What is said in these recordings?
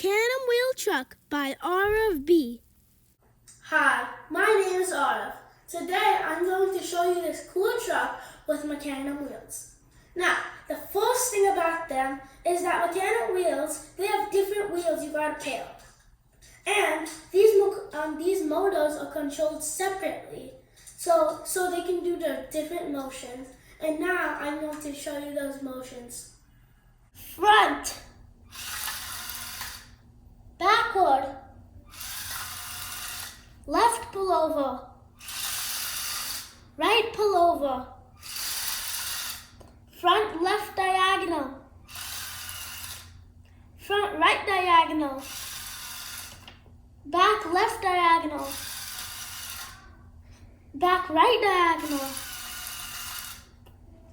Mecanum Wheel Truck by Arav B. Hi, my name is Arav. Today I'm going to show you this cool truck with Mecanum wheels. Now, the first thing about them is that Mecanum wheels, they have different wheels you gotta pair. And these motors are controlled separately, so they can do the different motions. And now I'm going to show you those motions. Front, backward, left pullover, right pullover, front left diagonal, front right diagonal, back left diagonal, back right diagonal,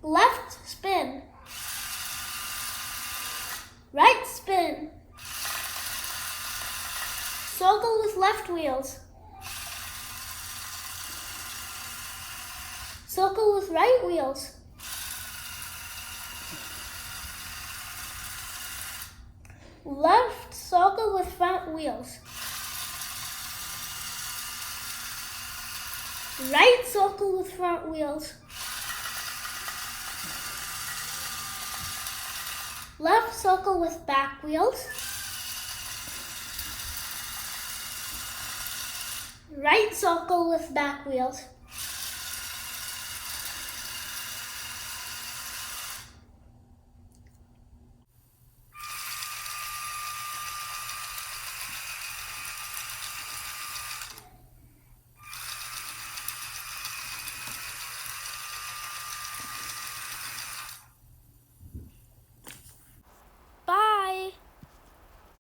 left spin, right spin, circle with left wheels, circle with right wheels, left circle with front wheels, right circle with front wheels, left circle with back wheels, right circle with back wheels,